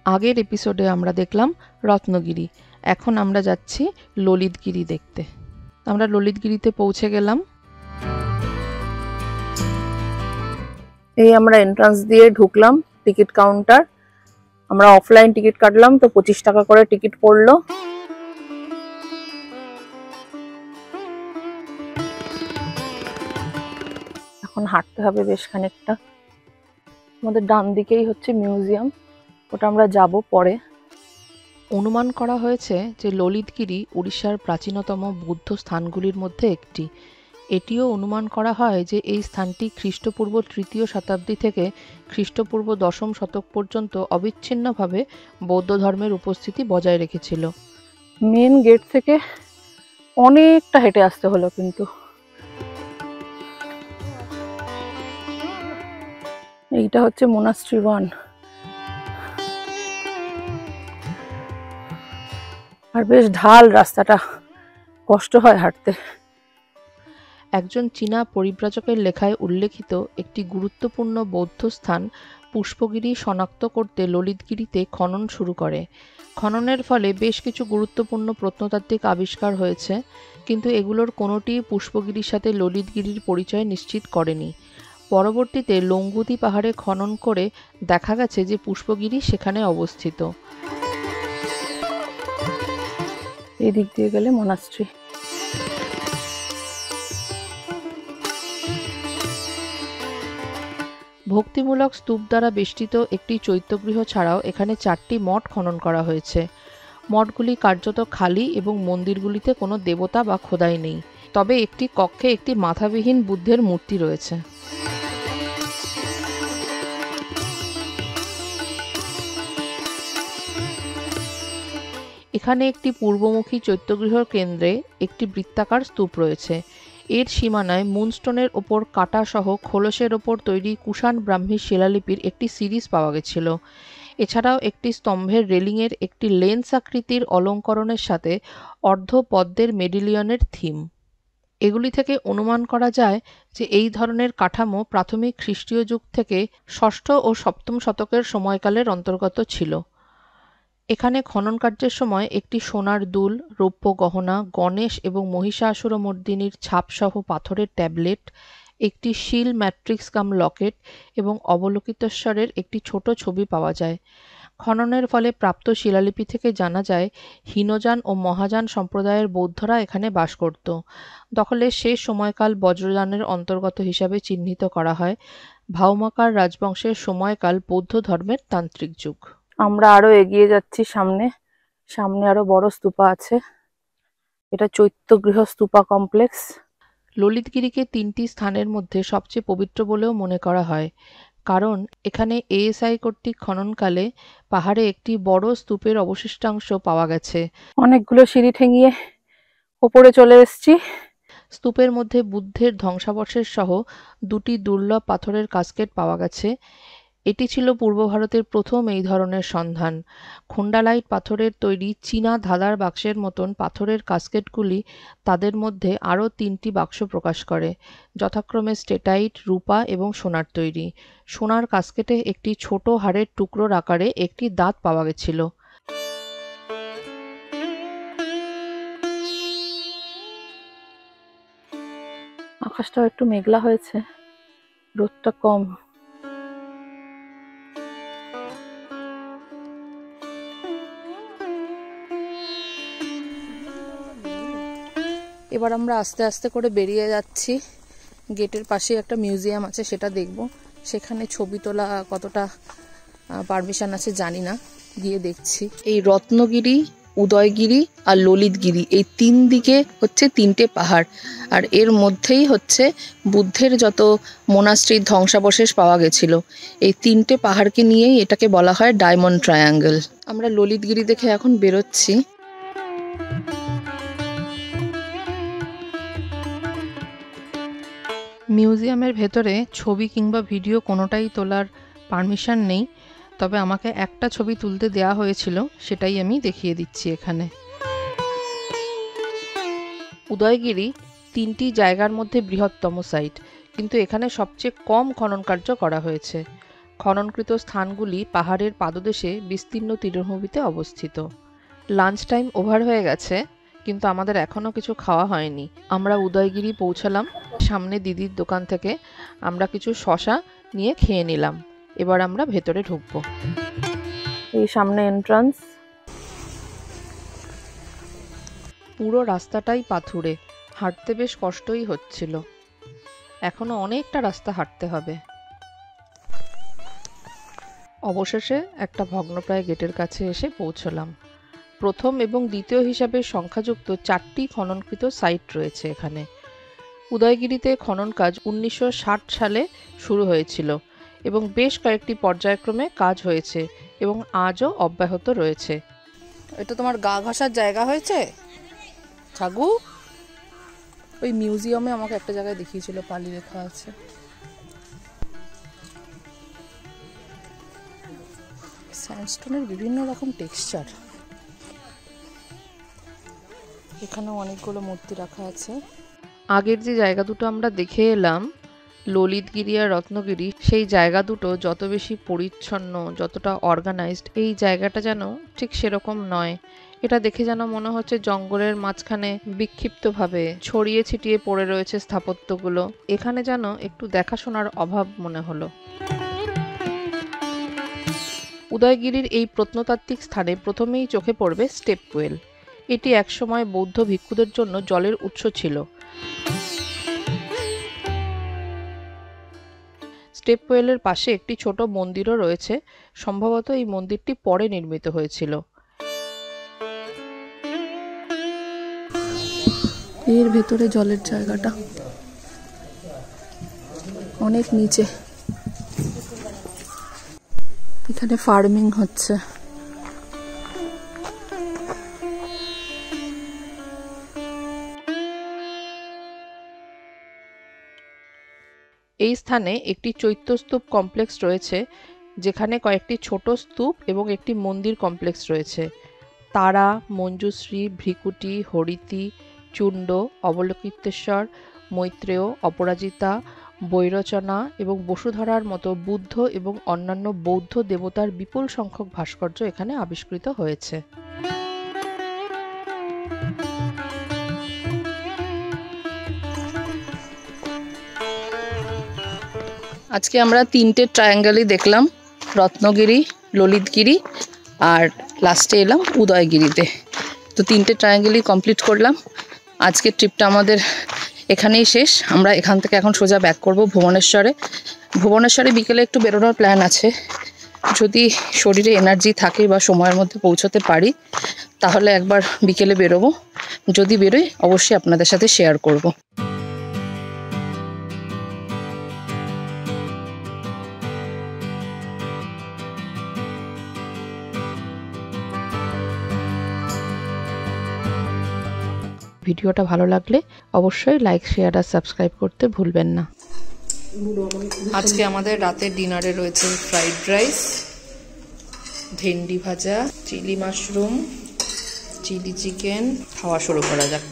আগের এপিসোডে আমরা দেখলাম রত্নগিরি, এখন আমরা যাচ্ছি ললিতগিরি দেখতে। আমরা ললিতগিরিতে পৌঁছে গেলাম। এই আমরা এন্ট্রান্স দিয়ে ঢুকলাম, টিকিট কাউন্টার। আমরা অফলাইন টিকিট কাটলাম, তো 25 টাকা করে টিকিট পড়লো। এখন হাঁটতে হবে বেশ খানিকটা। আমাদের ডান দিকেই হচ্ছে মিউজিয়াম, ওটা আমরা যাব পরে। অনুমান করা হয়েছে যে ললিতগিরি উড়িষ্যার প্রাচীনতম বৌদ্ধ স্থানগুলির মধ্যে একটি। এটিও অনুমান করা হয় যে এই স্থানটি খ্রিস্টপূর্ব 3য় শতাব্দী থেকে খ্রিস্টপূর্ব 10ম শতক পর্যন্ত অবিচ্ছিন্নভাবে বৌদ্ধ ধর্মের উপস্থিতি বজায় রেখেছিল। মেন গেট থেকে অনেকটা হেঁটে আসতে হলো, কিন্তু এইটা হচ্ছে মোনাস্ট্রি 1। আর বেশ ঢাল রাস্তাটা, কষ্ট হয় হাঁটতে। একজন চীনা পরিব্রাজকের লেখায় উল্লেখিত একটি গুরুত্বপূর্ণ বৌদ্ধ স্থান পুষ্পগিরি শনাক্ত করতে ললিতগিরিতে খনন শুরু করে। খননের ফলে বেশ কিছু গুরুত্বপূর্ণ প্রত্নতাত্ত্বিক আবিষ্কার হয়েছে, কিন্তু এগুলোর কোনোটি পুষ্পগিরির সাথে ললিতগিরির পরিচয় নিশ্চিত করেনি। পরবর্তীতে লঙ্গুদি পাহাড়ে খনন করে দেখা গেছে যে পুষ্পগিরি সেখানে অবস্থিত। এই দিক দিয়ে গেলে মোনাস্ট্রি। ভক্তিমূলক স্তূপ দ্বারা বেষ্টিত একটি চৈত্যগৃহ ছাড়াও এখানে 4টি মঠ খনন করা হয়েছে। মঠগুলি কার্যত খালি এবং মন্দিরগুলিতে কোনো দেবতা বা খোদাই নেই, তবে একটি কক্ষে একটি মাথাবিহীন বুদ্ধের মূর্তি রয়েছে। এখানে একটি পূর্বমুখী চৈত্যগৃহর কেন্দ্রে একটি বৃত্তাকার স্তূপ রয়েছে। এর সীমানায় মুনস্টোনের ওপর কাটা সহ খোলসের ওপর তৈরি কুষাণ ব্রাহ্মী শিলালিপির একটি সিরিজ পাওয়া গেছিল। এছাড়াও একটি স্তম্ভের রেলিংয়ের একটি লেন্স আকৃতির অলঙ্করণের সাথে অর্ধ পদ্মের মেডিলিয়নের থিম। এগুলি থেকে অনুমান করা যায় যে এই ধরনের কাঠামো প্রাথমিক খ্রিস্টীয় যুগ থেকে 6ষ্ঠ ও 7ম শতকের সময়কালের অন্তর্গত ছিল। এখানে খনন কার্যের সময় একটি সোনার দুল, রৌপ্য গহনা, গণেশ এবং মহিষাসুরমর্দিনীর ছাপসহ পাথরের ট্যাবলেট, একটি শিল ম্যাট্রিক্স কাম লকেট এবং অবলোকিতেশ্বরের একটি ছোট ছবি পাওয়া যায়। খননের ফলে প্রাপ্ত শিলালিপি থেকে জানা যায় হীনযান ও মহাযান সম্প্রদায়ের বৌদ্ধরা এখানে বাস করত। দখলের শেষ সময়কাল বজ্রযানের অন্তর্গত হিসাবে চিহ্নিত করা হয়। ভাউমাকার রাজবংশের সময়কাল বৌদ্ধ ধর্মের তান্ত্রিক যুগ। আমরা আরো এগিয়ে যাচ্ছি সামনে। সামনে আরো বড় স্তূপা আছে, এটা চৈত্যগৃহ স্তূপা কমপ্লেক্স। ললিতগিরিকে 3টি স্থানের মধ্যে সবচেয়ে পবিত্র বলেও মনে করা হয়, কারণ এখানে এএসআই কর্তৃক খননকালে পাহাড়ে একটি বড় স্তূপের অবশিষ্টাংশ পাওয়া গেছে। অনেকগুলো সিঁড়ি ঠেঙিয়ে ওপরে চলে এসেছি। স্তূপের মধ্যে বুদ্ধের ধ্বংসাবশেষ সহ 2টি দুর্লভ পাথরের কাস্কেট পাওয়া গেছে। এটি ছিল পূর্ব ভারতের প্রথম এই ধরনের সন্ধান। খুন্ডালাইট পাথরের তৈরি চীনা ধাঁধার বাক্সের মতন পাথরের কাস্কেটগুলি তাদের মধ্যে আরও 3টি বাক্স প্রকাশ করে, যথাক্রমে স্টেটাইট, রূপা এবং সোনার তৈরি। সোনার কাস্কেটে একটি ছোট হাড়ের টুকরোর আকারে একটি দাঁত পাওয়া গেছিল। আকাশটাও একটু মেঘলা হয়েছে, রোদটা কম। এবার আমরা আস্তে আস্তে করে বেরিয়ে যাচ্ছি। গেটের পাশে একটা মিউজিয়াম আছে, সেটা দেখব। সেখানে ছবি তোলা কতটা পারমিশন আছে জানি না, গিয়ে দেখছি। এই রত্নগিরি, উদয়গিরি আর ললিতগিরি, এই 3 দিকে হচ্ছে 3টে পাহাড়, আর এর মধ্যেই হচ্ছে বুদ্ধের যত মোনাস্ট্রির ধ্বংসাবশেষ পাওয়া গেছিল। এই 3টে পাহাড়কে নিয়েই এটাকে বলা হয় ডায়মন্ড ট্রায়াঙ্গেল। আমরা ললিতগিরি দেখে এখন বেরোচ্ছি। মিউজিয়ামের ভেতরে ছবি কিংবা ভিডিও কোনোটাই তোলার পারমিশন নেই, তবে আমাকে একটা ছবি তুলতে দেওয়া হয়েছিল, সেটাই আমি দেখিয়ে দিচ্ছি এখানে। উদয়গিরি 3টি জায়গার মধ্যে বৃহত্তম সাইট, কিন্তু এখানে সবচেয়ে কম খনন কার্য করা হয়েছে। খননকৃত স্থানগুলি পাহাড়ের পাদদেশে বিস্তীর্ণ তৃণভূমিতে অবস্থিত। লাঞ্চ টাইম ওভার হয়ে গেছে, কিন্তু আমাদের এখনো কিছু খাওয়া হয়নি। আমরা উদয়গিরি পৌঁছালাম। সামনে দিদির দোকান থেকে আমরা কিছু শশা নিয়ে খেয়ে নিলাম। এবার আমরা ভেতরে ঢুকবো। এই সামনে এন্ট্রান্স। পুরো রাস্তাটাই পাথুরে, হাঁটতে বেশ কষ্টই হচ্ছিল। এখনো অনেকটা রাস্তা হাঁটতে হবে। অবশেষে একটা ভগ্নপ্রায় গেটের কাছে এসে পৌঁছলাম। প্রথম এবং দ্বিতীয় হিসাবে সংখ্যাযুক্ত 4টি খননকৃত সাইট রয়েছে এখানে। উদয়গিরিতে খনন কাজ 1960 সালে শুরু হয়েছিল এবং বেশ কয়েকটি পর্যায়ক্রমে কাজ হয়েছে এবং আজও অব্যাহত রয়েছে। এটা তোমার গা ঘষার জায়গা হয়েছে ছাগু? ওই মিউজিয়ামে আমাকে একটা জায়গায় দেখিয়েছিল, পালি লেখা আছে। স্যান্ডস্টোনের বিভিন্ন রকম টেক্সচার। এখানেও অনেকগুলো মূর্তি রাখা আছে। আগের যে জায়গা দুটো আমরা দেখে এলাম, ললিতগিরি আর রত্নগিরি, সেই জায়গা দুটো যত বেশি পরিচ্ছন্ন, যতটা অর্গানাইজড, এই জায়গাটা যেন ঠিক সেরকম নয়। এটা দেখে যেন মনে হচ্ছে জঙ্গলের মাঝখানে বিক্ষিপ্তভাবে ছড়িয়ে ছিটিয়ে পড়ে রয়েছে স্থাপত্যগুলো। এখানে যেন একটু দেখাশোনার অভাব মনে হলো। উদয়গিরির এই প্রত্নতাত্ত্বিক স্থানে প্রথমেই চোখে পড়বে স্টেপওয়েল। এটি একসময় বৌদ্ধ ভিক্ষুদের জন্য জলের উৎস ছিল। স্টেপওয়েলের পাশে একটি ছোট মন্দিরও রয়েছে। সম্ভবত এই মন্দিরটি পরে নির্মিত হয়েছিল। এর ভেতরে জলের জায়গাটা অনেক নিচে। এখানে ফার্মিং হচ্ছে। এই স্থানে একটি চৈত্যস্তূপ কমপ্লেক্স রয়েছে, যেখানে কয়েকটি ছোট স্তূপ এবং একটি মন্দির কমপ্লেক্স রয়েছে। তারা, মঞ্জুশ্রী, ভ্রিকুটি, হরিতি, চুণ্ড, অবলোকিতেশ্বর, মৈত্রেয়, অপরাজিতা, বৈরচনা এবং বসুধরার মতো বুদ্ধ এবং অন্যান্য বৌদ্ধ দেবতার বিপুল সংখ্যক ভাস্কর্য এখানে আবিষ্কৃত হয়েছে। আজকে আমরা 3টে ট্রায়াঙ্গেলই দেখলাম, রত্নগিরি, ললিতগিরি আর লাস্টে এলাম উদয়গিরিতে। তো 3টে ট্রায়াঙ্গেলই কমপ্লিট করলাম। আজকের ট্রিপটা আমাদের এখানেই শেষ। আমরা এখান থেকে এখন সোজা ব্যাক করব ভুবনেশ্বরে। ভুবনেশ্বরে বিকেলে একটু বেরোনোর প্ল্যান আছে। যদি শরীরে এনার্জি থাকে বা সময়ের মধ্যে পৌঁছতে পারি, তাহলে একবার বিকেলে বেরোবো। যদি বেরোই অবশ্যই আপনাদের সাথে শেয়ার করব। ভিডিওটা ভালো লাগলে অবশ্যই লাইক, শেয়ার আর সাবস্ক্রাইব করতে ভুলবেন না। আজকে আমাদের রাতের ডিনারে রয়েছে ফ্রাইড রাইস, ভেন্ডি ভাজা, চিলি মাশরুম, চিলি চিকেন। খাওয়া শুরু করা যাক।